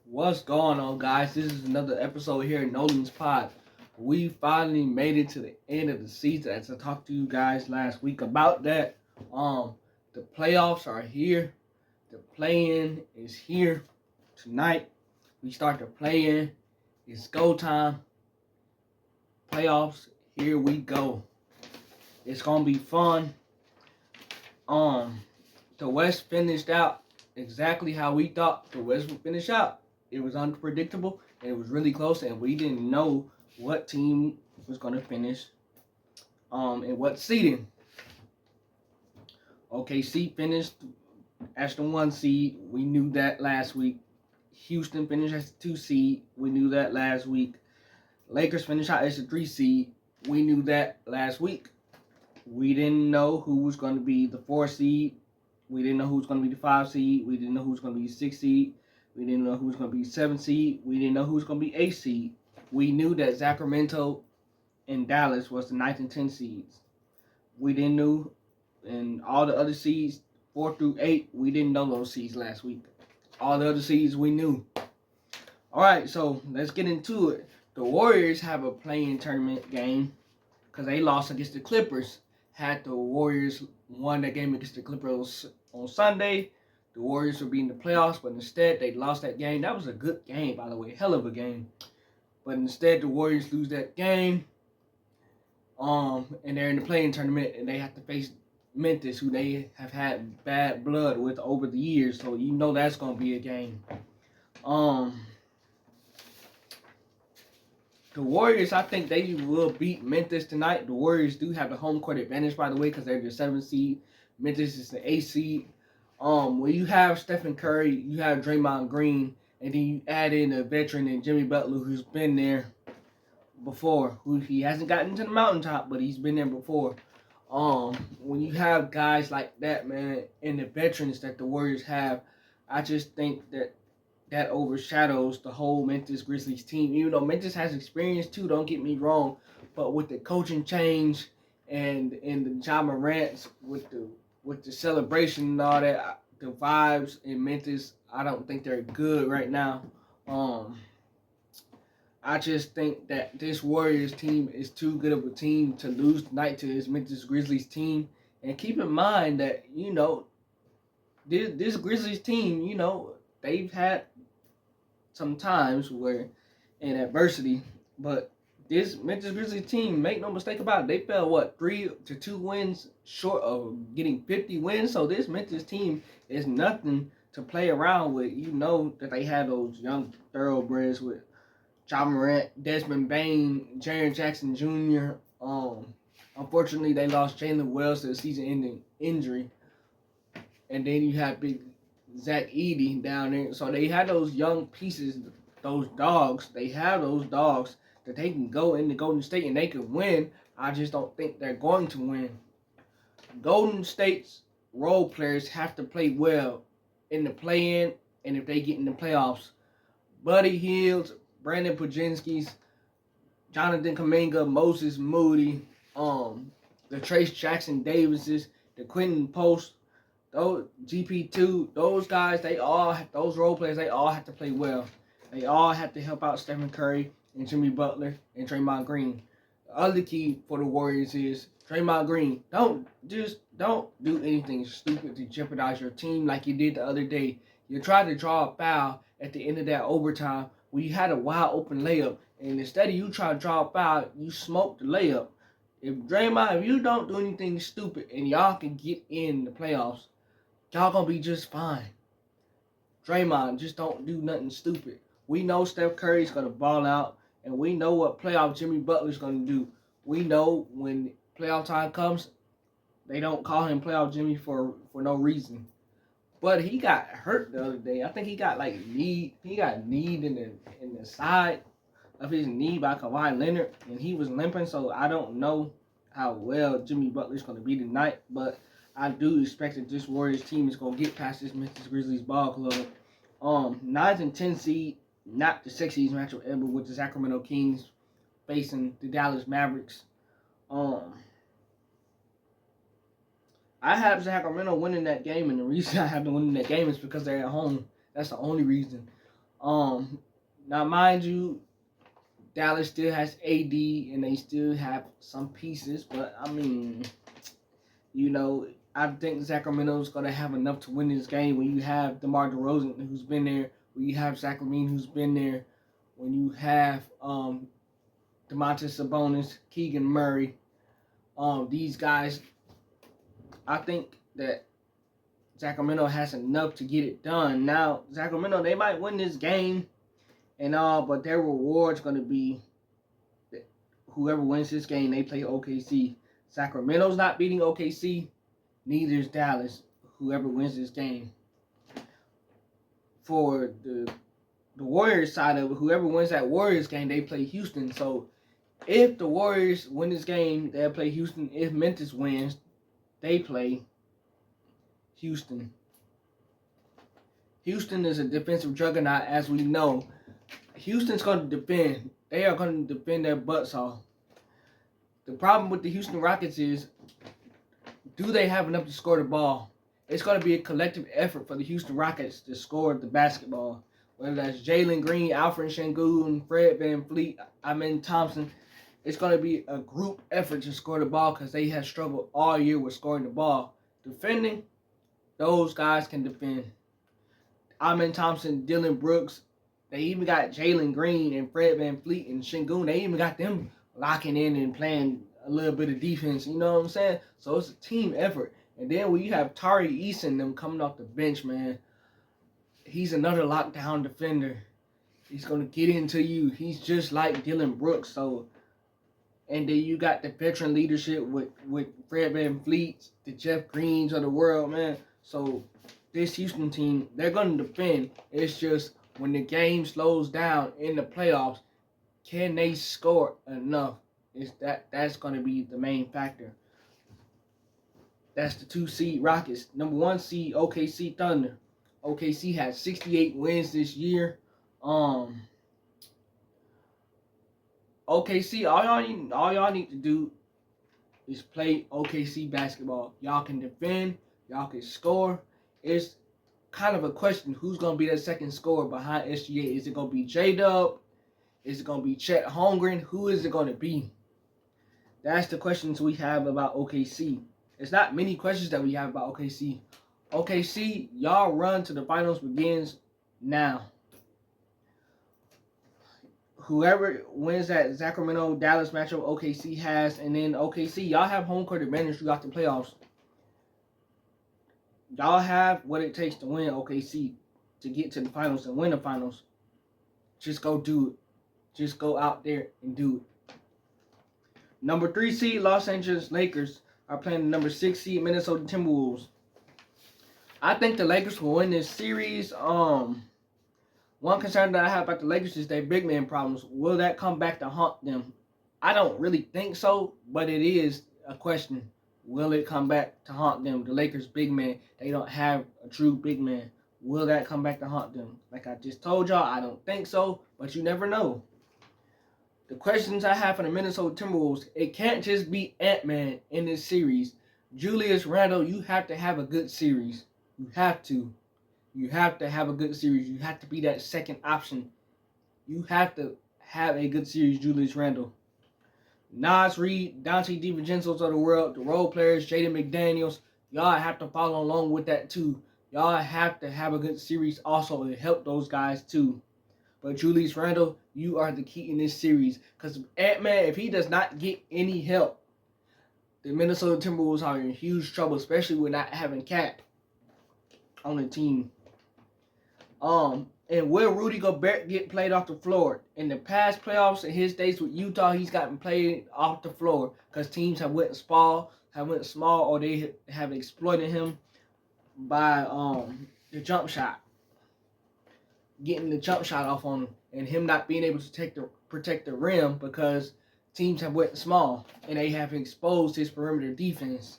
What's going on, guys? This is another episode here at Nolan's Pod. We finally made it to the end of the season. As I talked to you guys last week about that, the playoffs are here. The play-in is here tonight. We start the play-in. It's go time. Playoffs. Here we go. It's gonna be fun. The West finished out exactly how we thought the West would finish out. It was unpredictable and it was really close, and we didn't know what team was going to finish and what seeding. OKC finished as the 1 seed. We knew that last week. Houston finished as the 2 seed. We knew that last week. Lakers finished out as the 3 seed. We knew that last week. We didn't know who was going to be the 4 seed. We didn't know who was going to be the 5 seed. We didn't know who was going to be the 6 seed. We didn't know who was going to be 7 seed. We didn't know who was going to be 8 seed. We knew that Sacramento and Dallas was the 9th and 10 seeds. We didn't know, and all the other seeds, 4 through 8, we didn't know those seeds last week. All the other seeds we knew. All right, so let's get into it. The Warriors have a play-in tournament game because they lost against the Clippers. Had the Warriors won that game against the Clippers on Sunday, the Warriors would be in the playoffs, but instead they lost that game. That was a good game, by the way, hell of a game. But instead the Warriors lose that game, and they're in the play-in tournament, and they have to face Memphis, who they have had bad blood with over the years. So you know that's gonna be a game. The Warriors, I think they will beat Memphis tonight. The Warriors do have the home court advantage, by the way, because they're the 7th seed. Memphis is the 8th seed. When you have Stephen Curry, you have Draymond Green, and then you add in a veteran and Jimmy Butler, who's been there before. Who he hasn't gotten to the mountaintop, but he's been there before. When you have guys like that, man, and the veterans that the Warriors have, I just think that overshadows the whole Memphis Grizzlies team. Even though Memphis has experience too, don't get me wrong, but with the coaching change and the Ja Morant with the celebration and all that, the vibes in Memphis, I don't think they're good right now. I just think that this Warriors team is too good of a team to lose tonight to this Memphis Grizzlies team. And keep in mind that, this Grizzlies team, they've had some times where in adversity, but this Memphis Grizzlies team, make no mistake about it, they fell 3 to 2 wins short of getting 50 wins. So this Memphis team is nothing to play around with. You know that they had those young thoroughbreds with Ja Morant, Desmond Bain, Jaren Jackson Jr. Unfortunately, they lost Jalen Wells to a season-ending injury, and then you have big Zach Edey down there. So they had those young pieces, those dogs. They have those dogs that they can go into Golden State and they can win. I just don't think they're going to win. Golden State's role players have to play well in the play-in and if they get in the playoffs. Buddy Hield, Brandon Podziemski's, Jonathan Kuminga, Moses Moody, the Trace Jackson Davises, the Quentin Post, those GP2, those guys, those role players, they all have to play well. They all have to help out Stephen Curry and Jimmy Butler and Draymond Green. The other key for the Warriors is Draymond Green. Don't do anything stupid to jeopardize your team like you did the other day. You tried to draw a foul at the end of that overtime where you had a wide open layup, and instead of you trying to draw a foul, you smoked the layup. If you don't do anything stupid and y'all can get in the playoffs, y'all gonna be just fine. Draymond, just don't do nothing stupid. We know Steph Curry's gonna ball out, and we know what playoff Jimmy Butler's gonna do. We know when playoff time comes, they don't call him playoff Jimmy for no reason. But he got hurt the other day. I think he got knee in the side of his knee by Kawhi Leonard, and he was limping. So I don't know how well Jimmy Butler's gonna be tonight, but I do expect that this Warriors team is going to get past this Memphis Grizzlies ball club. 9th and 10th seed, not the sexiest matchup ever with the Sacramento Kings facing the Dallas Mavericks. I have Sacramento winning that game, and the reason I have them winning that game is because they're at home. That's the only reason. Now mind you, Dallas still has AD and they still have some pieces, but I mean, I think Sacramento's gonna have enough to win this game when you have DeMar DeRozan who's been there, when you have Zach LaVine who's been there, when you have Domantas Sabonis, Keegan Murray, these guys. I think that Sacramento has enough to get it done. Now, Sacramento, they might win this game and all, but their reward's going to be whoever wins this game, they play OKC. Sacramento's not beating OKC, neither is Dallas, whoever wins this game. For the Warriors side of it, whoever wins that Warriors game, they play Houston. So if the Warriors win this game, they'll play Houston. If Memphis wins, they play Houston. Houston is a defensive juggernaut, as we know. Houston's going to defend. They are going to defend their butts off. The problem with the Houston Rockets is, do they have enough to score the ball? It's going to be a collective effort for the Houston Rockets to score the basketball. Whether that's Jalen Green, Alfred Sengun, Fred VanVleet, Amen Thompson. It's going to be a group effort to score the ball because they have struggled all year with scoring the ball. Defending, those guys can defend. Amen Thompson, Dylan Brooks, they even got Jalen Green and Fred VanVleet and Sengun. They even got them locking in and playing a little bit of defense. You know what I'm saying? So it's a team effort. And then when you have Tari Eason them coming off the bench, man, he's another lockdown defender. He's going to get into you. He's just like Dylan Brooks. So, and then you got the veteran leadership with Fred VanVleet, the Jeff Greens of the world, man. So this Houston team, they're going to defend. It's just when the game slows down in the playoffs, can they score enough? That's going to be the main factor. That's the 2 seed Rockets. Number 1 seed OKC Thunder. OKC has 68 wins this year. OKC, all y'all need to do is play OKC basketball. Y'all can defend. Y'all can score. It's kind of a question, who's going to be that second scorer behind SGA? Is it going to be J-Dub? Is it going to be Chet Holmgren? Who is it going to be? That's the questions we have about OKC. It's not many questions that we have about OKC. OKC, y'all run to the finals begins now. Whoever wins that Sacramento-Dallas matchup, OKC has, and then OKC, y'all have home court advantage throughout the playoffs. Y'all have what it takes to win OKC, to get to the finals and win the finals. Just go do it. Just go out there and do it. Number 3 seed Los Angeles Lakers are playing the number 6 seed Minnesota Timberwolves. I think the Lakers will win this series. One concern that I have about the Lakers is their big man problems. Will that come back to haunt them? I don't really think so, but it is a question. Will it come back to haunt them? The Lakers big man, they don't have a true big man. Will that come back to haunt them? Like I just told y'all, I don't think so, but you never know. The questions I have for the Minnesota Timberwolves, it can't just be Ant-Man in this series. Julius Randle, you have to have a good series. You have to. You have to have a good series. You have to be that second option. You have to have a good series, Julius Randle. Nas Reed, Dante DiVincenzo's of the world, the role players, Jaden McDaniels, y'all have to follow along with that too. Y'all have to have a good series also to help those guys too. But Julius Randle, you are the key in this series. Because Ant-Man, if he does not get any help, the Minnesota Timberwolves are in huge trouble, especially with not having Cat on the team. And will Rudy Gobert get played off the floor? In the past playoffs, in his days with Utah, he's gotten played off the floor because teams have went small, or they have exploited him by the jump shot, getting the jump shot off on him, and him not being able to protect the rim because teams have went small and they have exposed his perimeter defense.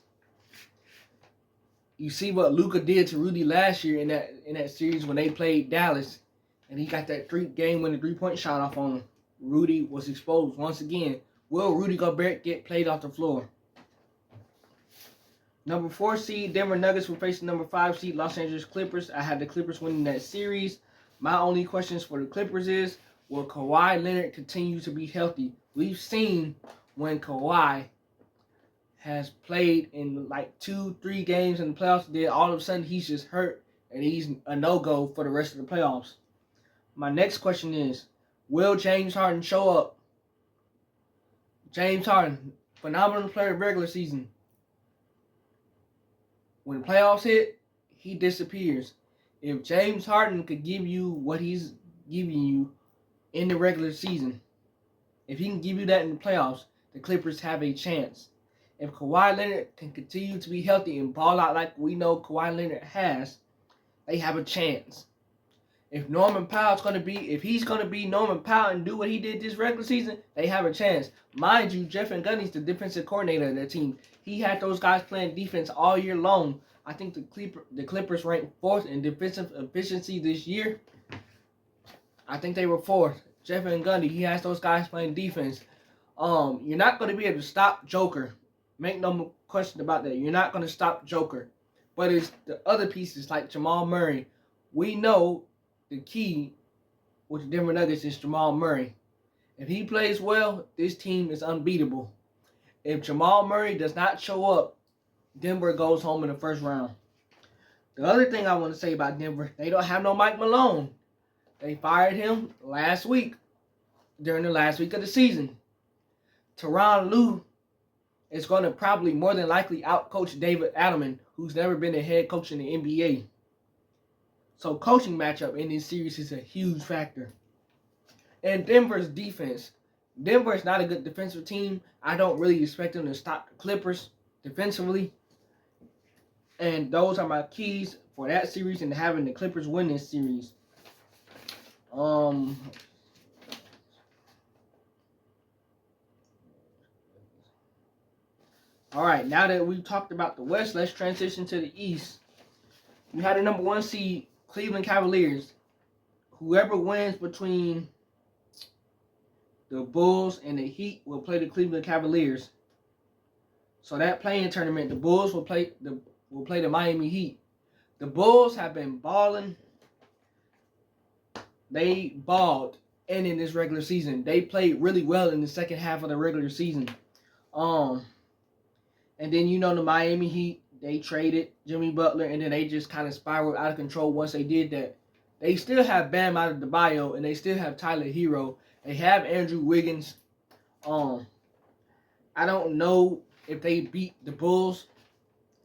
You see what Luka did to Rudy last year in that series when they played Dallas, and he got that game-winning three-point shot off on him. Rudy was exposed once again. Will Rudy Gobert get played off the floor? Number 4 seed Denver Nuggets will face the number 5 seed Los Angeles Clippers. I had the Clippers winning that series. My only questions for the Clippers is, will Kawhi Leonard continue to be healthy? We've seen when Kawhi has played in like 2-3 games in the playoffs, then all of a sudden he's just hurt and he's a no-go for the rest of the playoffs. My next question is, will James Harden show up? James Harden, phenomenal player regular season. When the playoffs hit, he disappears. If James Harden could give you what he's giving you in the regular season, if he can give you that in the playoffs, the Clippers have a chance. If Kawhi Leonard can continue to be healthy and ball out like we know Kawhi Leonard has, they have a chance. If he's gonna be Norman Powell and do what he did this regular season, they have a chance. Mind you, Jeff Van Gundy's the defensive coordinator of their team. He had those guys playing defense all year long. I think the Clippers ranked 4th in defensive efficiency this year. I think they were 4th. Jeff Van Gundy, he has those guys playing defense. You're not going to be able to stop Joker. Make no question about that. You're not going to stop Joker. But it's the other pieces like Jamal Murray. We know the key with the Denver Nuggets is Jamal Murray. If he plays well, this team is unbeatable. If Jamal Murray does not show up, Denver goes home in the first round. The other thing I want to say about Denver, they don't have no Mike Malone. They fired him last week, during the last week of the season. Tyronn Lue is going to probably more than likely outcoach David Adelman, who's never been a head coach in the NBA. So coaching matchup in this series is a huge factor. And Denver's defense. Denver is not a good defensive team. I don't really expect them to stop the Clippers defensively. And those are my keys for that series and having the Clippers win this series. All right, now that we've talked about the West, let's transition to the East. You had the number 1 seed, Cleveland Cavaliers. Whoever wins between the Bulls and the Heat will play the Cleveland Cavaliers. So that play-in tournament, the Bulls will play the Miami Heat. The Bulls have been balling. They balled in this regular season. They played really well in the second half of the regular season. And then the Miami Heat, they traded Jimmy Butler, and then they just kind of spiraled out of control once they did that. They still have Bam Adebayo, and they still have Tyler Hero. They have Andrew Wiggins. I don't know if they beat the Bulls.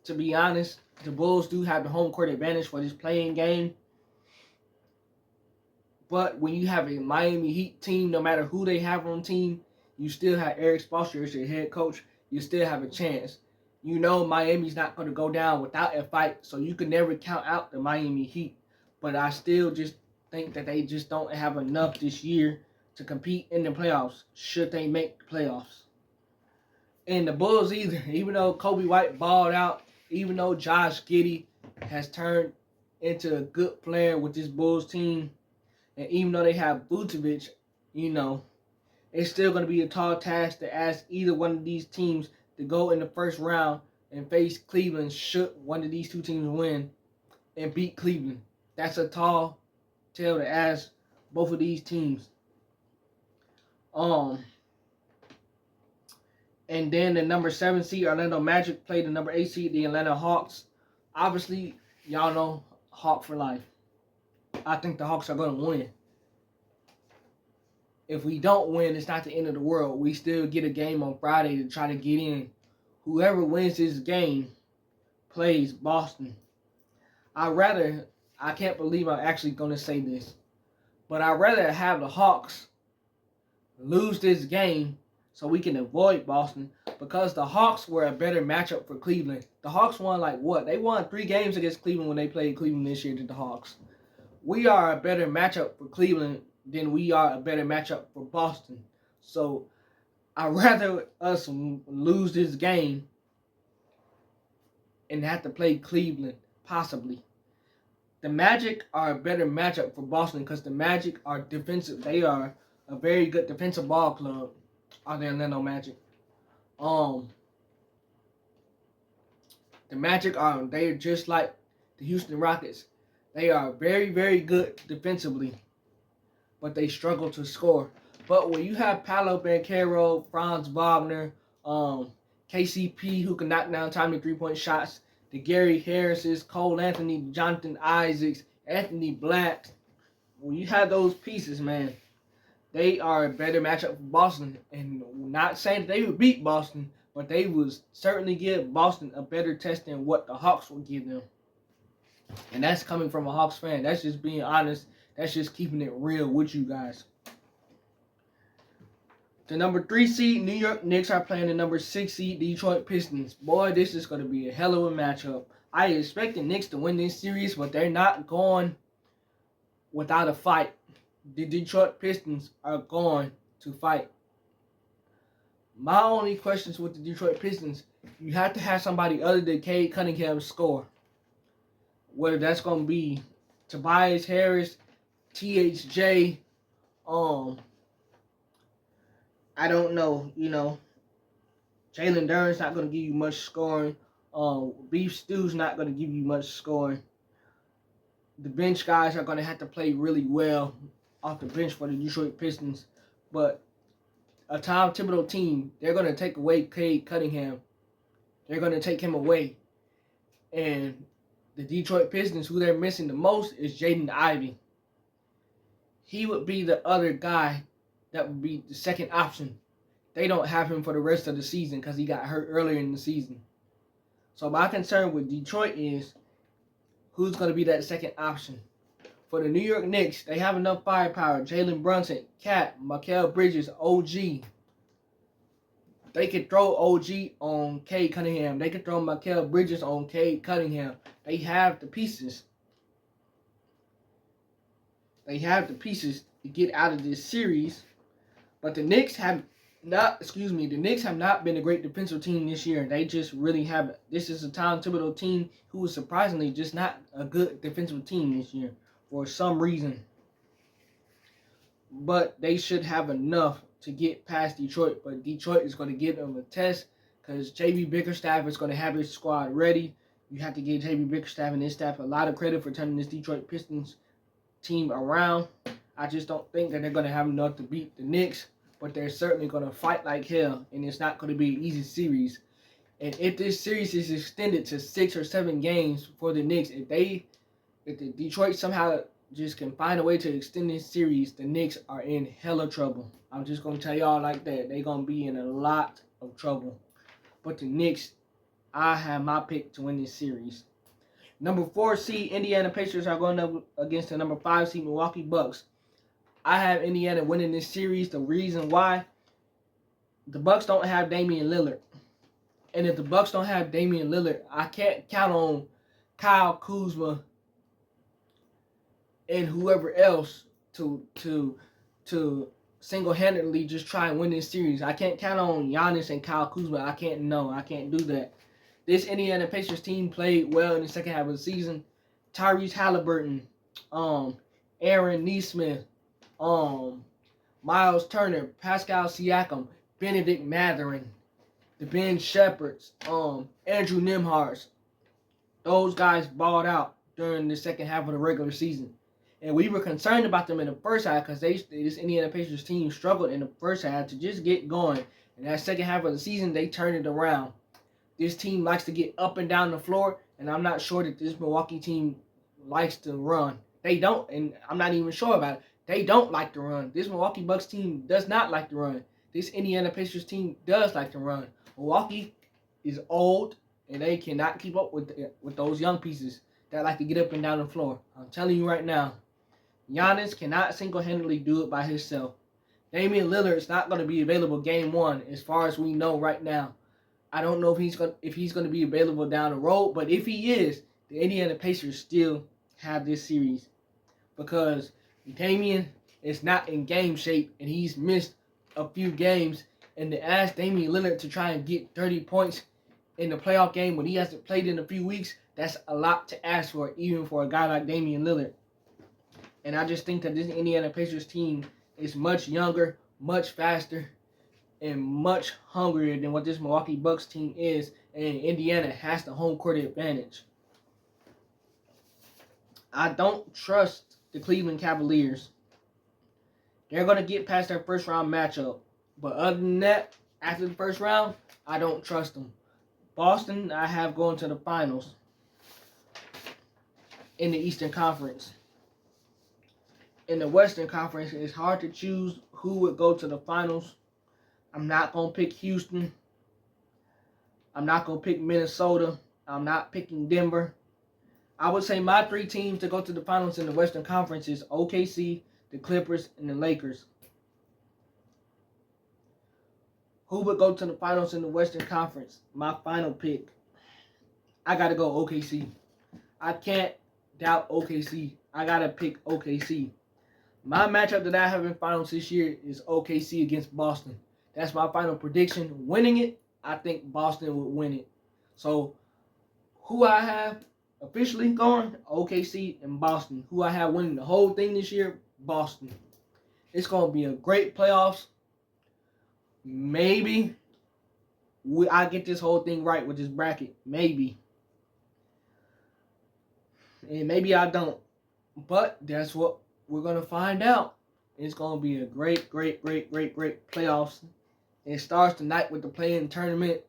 To be honest, the Bulls do have the home court advantage for this playing game. But when you have a Miami Heat team, no matter who they have on the team, you still have Eric Spoelstra as your head coach. You still have a chance. Miami's not going to go down without a fight, so you can never count out the Miami Heat. But I still just think that they just don't have enough this year to compete in the playoffs, should they make the playoffs. And the Bulls either, even though Kobe White balled out, even though Josh Giddey has turned into a good player with this Bulls team, and even though they have Vucevic, it's still going to be a tall task to ask either one of these teams to go in the first round and face Cleveland should one of these two teams win and beat Cleveland. That's a tall tale to ask both of these teams. And then the number 7 seed, Orlando Magic, played the number 8 seed, the Atlanta Hawks. Obviously, y'all know Hawk for life. I think the Hawks are going to win. If we don't win, it's not the end of the world. We still get a game on Friday to try to get in. Whoever wins this game plays Boston. I can't believe I'm actually going to say this, but I'd rather have the Hawks lose this game so we can avoid Boston, because the Hawks were a better matchup for Cleveland. The Hawks won They won 3 games against Cleveland when they played Cleveland this year to the Hawks. We are a better matchup for Cleveland than we are a better matchup for Boston. So I'd rather us lose this game and have to play Cleveland, possibly. The Magic are a better matchup for Boston because the Magic are defensive. They are a very good defensive ball club, are the Orlando Magic. The Magic they're just like the Houston Rockets. They are very, very good defensively, but they struggle to score. But when you have Paolo Banchero, Franz Wagner, KCP who can knock down timely 3-point shots, the Gary Harrises, Cole Anthony, Jonathan Isaacs, Anthony Black, when you have those pieces, man, they are a better matchup for Boston. And not saying that they would beat Boston, but they would certainly give Boston a better test than what the Hawks would give them. And that's coming from a Hawks fan. That's just being honest. That's just keeping it real with you guys. The number 3 seed New York Knicks are playing the number 6 seed Detroit Pistons. Boy, this is going to be a hell of a matchup. I expect the Knicks to win this series, but they're not going without a fight. The Detroit Pistons are going to fight. My only questions with the Detroit Pistons, you have to have somebody other than Cade Cunningham score. Whether that's going to be Tobias Harris, THJ, I don't know, Jalen Duren's not going to give you much scoring. Beef Stew's not going to give you much scoring. The bench guys are going to have to play really well off the bench for the Detroit Pistons. But a Tom Thibodeau team, they're going to take away Cade Cunningham. They're going to take him away. And the Detroit Pistons, who they're missing the most is Jaden Ivey. He would be the other guy that would be the second option. They don't have him for the rest of the season because he got hurt earlier in the season. So my concern with Detroit is who's going to be that second option. For the New York Knicks, they have enough firepower. Jalen Brunson, Cat, Mikal Bridges, OG. They could throw OG on Cade Cunningham. They could throw Mikal Bridges on Cade Cunningham. They have the pieces. They have the pieces to get out of this series. But the Knicks have not been a great defensive team this year. They just really haven't. This is a Tom Thibodeau team who is surprisingly just not a good defensive team this year for some reason. But they should have enough to get past Detroit. But Detroit is going to give them a test because J.B. Bickerstaff is going to have his squad ready. You have to give J.B. Bickerstaff and his staff a lot of credit for turning this Detroit Pistons team around. I just don't think that they're going to have enough to beat the Knicks. But they're certainly going to fight like hell, and it's not going to be an easy series. And if this series is extended to 6 or 7 games for the Knicks, if the Detroit somehow just can find a way to extend this series, the Knicks are in hella trouble. I'm just going to tell y'all like that. They're going to be in a lot of trouble. But the Knicks, I have my pick to win this series. Number 4 seed Indiana Pacers are going up against the number 5 seed Milwaukee Bucks. I have Indiana winning this series. The reason why, the Bucks don't have Damian Lillard. And if the Bucks don't have Damian Lillard, I can't count on Kyle Kuzma and whoever else to single-handedly just try and win this series. I can't count on Giannis and Kyle Kuzma. I can't do that. This Indiana Pacers team played well in the second half of the season. Tyrese Halliburton, Aaron Nesmith, Miles Turner, Pascal Siakam, Benedict Mathurin, the Ben Shepherds, Andrew Nembhard. Those guys balled out during the second half of the regular season. And we were concerned about them in the first half because this Indiana Pacers team struggled in the first half to just get going. And that second half of the season, they turned it around. This team likes to get up and down the floor, and I'm not sure that this Milwaukee team likes to run. They don't, and I'm not even sure about it. They don't like to run. This Milwaukee Bucks team does not like to run. This Indiana Pacers team does like to run. Milwaukee is old, and they cannot keep up with those young pieces that like to get up and down the floor. I'm telling you right now, Giannis cannot single-handedly do it by himself. Damian Lillard is not going to be available game 1 as far as we know right now. I don't know if he's going to be available down the road, but if he is, the Indiana Pacers still have this series because Damian is not in game shape and he's missed a few games. And to ask Damian Lillard to try and get 30 points in the playoff game when he hasn't played in a few weeks, that's a lot to ask for, even for a guy like Damian Lillard. And I just think that this Indiana Pacers team is much younger, much faster, and much hungrier than what this Milwaukee Bucks team is. And Indiana has the home court advantage. I don't trust the Cleveland Cavaliers. They're going to get past their first round matchup. But other than that, after the first round, I don't trust them. Boston, I have going to the finals in the Eastern Conference. In the Western Conference, it's hard to choose who would go to the finals. I'm not going to pick Houston. I'm not going to pick Minnesota. I'm not picking Denver. I would say my 3 teams to go to the finals in the Western Conference is OKC, the Clippers, and the Lakers. Who would go to the finals in the Western Conference? My final pick. I got to go OKC. I can't doubt OKC. I got to pick OKC. My matchup that I have in finals this year is OKC against Boston. That's my final prediction. Winning it, I think Boston would win it. So, who I have officially going, OKC and Boston. Who I have winning the whole thing this year, Boston. It's going to be a great playoffs. Maybe I get this whole thing right with this bracket. Maybe. And maybe I don't. But that's what we're going to find out. It's going to be a great playoffs. It starts tonight with the play-in tournament.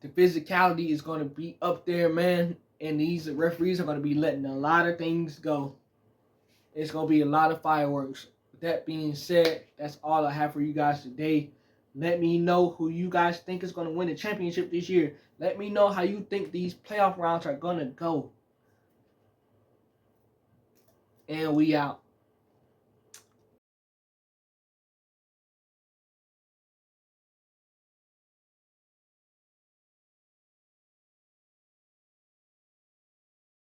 The physicality is going to be up there, man. And these referees are going to be letting a lot of things go. It's going to be a lot of fireworks. With that being said, that's all I have for you guys today. Let me know who you guys think is going to win the championship this year. Let me know how you think these playoff rounds are going to go. And we out.